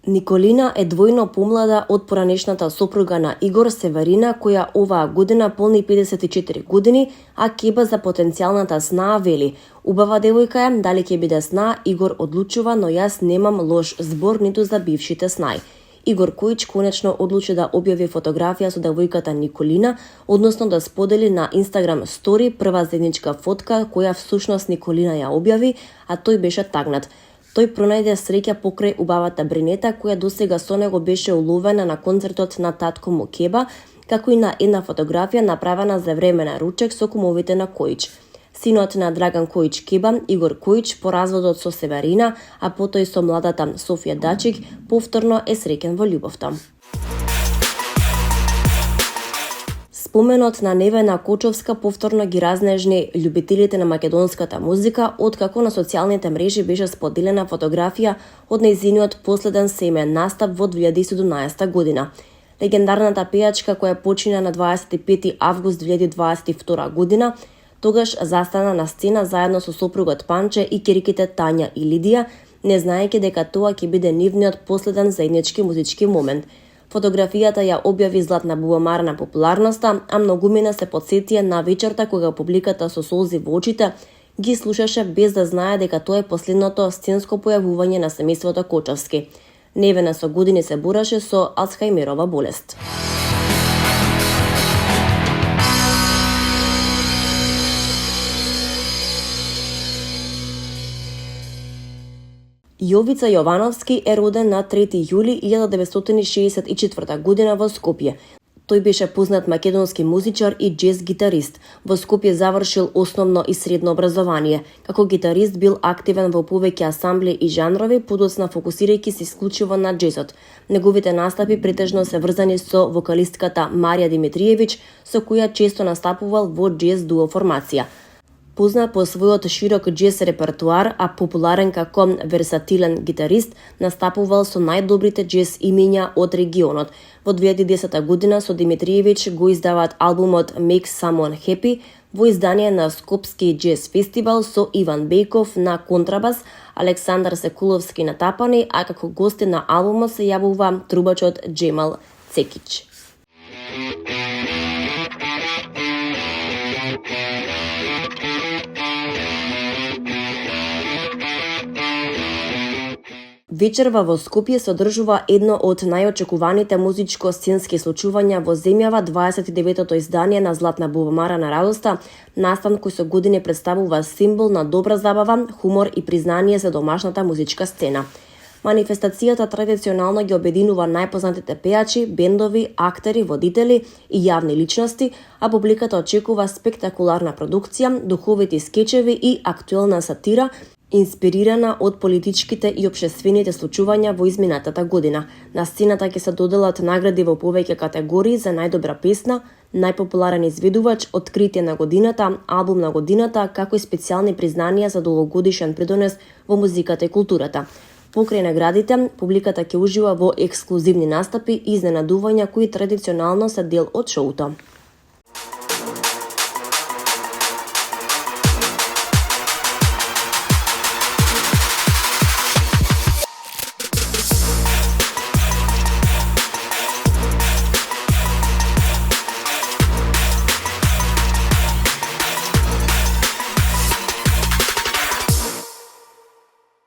Николина е двојно помлада од поранешната сопруга на Игор, Северина, која оваа година полни 54 години, а Кеба за потенцијалната снаа вели: "Убава девојка е, дали ќе биде снаа, Игор одлучува, но јас немам лош збор ниту за бившите снаи." Игор Којич конечно одлучи да објави фотографија со девојката Николина, односно да сподели на Инстаграм стори прва заедничка фотка која всушност Николина ја објави, а тој беше тагнат. Тој пронајде среќа покрај убавата бринета, која досега со него беше уловена на концертот на татко му Кеба, како и на една фотографија направена за време на ручек со кумовите на Којич. Синот на Драган Којич Кеба, Игор Којич, по разводот со Северина, а потоа и со младата Софија Дачик, повторно е среќен во љубовта. Споменот на Невена Кочовска повторно ги разнежни љубителите на македонската музика, откако на социјалните мрежи беше споделена фотографија од нејзиниот последен семеен настап во 2017 година. Легендарната пејачка која почина на 25 август 2022 година, тогаш застана на сцена заедно со сопругот Панче и ќерките Тања и Лидија, не знаејќи дека тоа ќе биде нивниот последен заеднички музички момент. Фотографијата ја објави златна бубамара на популарноста, а многумина се потсетија на вечерта кога публиката со солзи во очите ги слушаше без да знае дека тоа е последното сценско појавување на семејството Кочовски. Невена со години се бореше со Алцхајмерова болест. Јовица Јовановски е роден на 3 јули 1964 година во Скопје. Тој беше познат македонски музичар и џез гитарист. Во Скопје завршил основно и средно образование. Како гитарист бил активен во повеќе асамбли и жанрови, подоцна фокусирајќи се исклучиво на џезот. Неговите настапи претежно се врзани со вокалистката Марија Димитриевиќ, со која често настапувал во џез дуо формација. Познат по својот широк џез репертуар, а популарен како версатилен гитарист, настапувал со најдобрите џез имиња од регионот. Во 2010 година со Димитриевиќ го издаваат албумот Make Someone Happy во издание на Скопски џез фестивал со Иван Бејков на контрабас, Александар Секуловски на тапани, а како гости на албумот се јавува трубачот Џемал Цекиќ. Вечерва во Скопје се одржува едно од најочекуваните музичко-сценски случувања во земјава, 29-то издание на Златна бубамара на радоста, настан кој со години представува символ на добра забава, хумор и признание за домашната музичка сцена. Манифестацијата традиционално ги обединува најпознатите пејачи, бендови, актери, водители и јавни личности, а публиката очекува спектакуларна продукција, духовити скечеви и актуелна сатира, инспирирана од политичките и општествените случувања во изминатата година. На сцената ќе се доделат награди во повеќе категории за најдобра песна, најпопуларен изведувач, откритие на годината, албум на годината, како и специјални признанија за долгогодишен придонес во музиката и културата. Покрај наградите, публиката ќе ужива во ексклузивни настапи и изненадувања кои традиционално се дел од шоуто.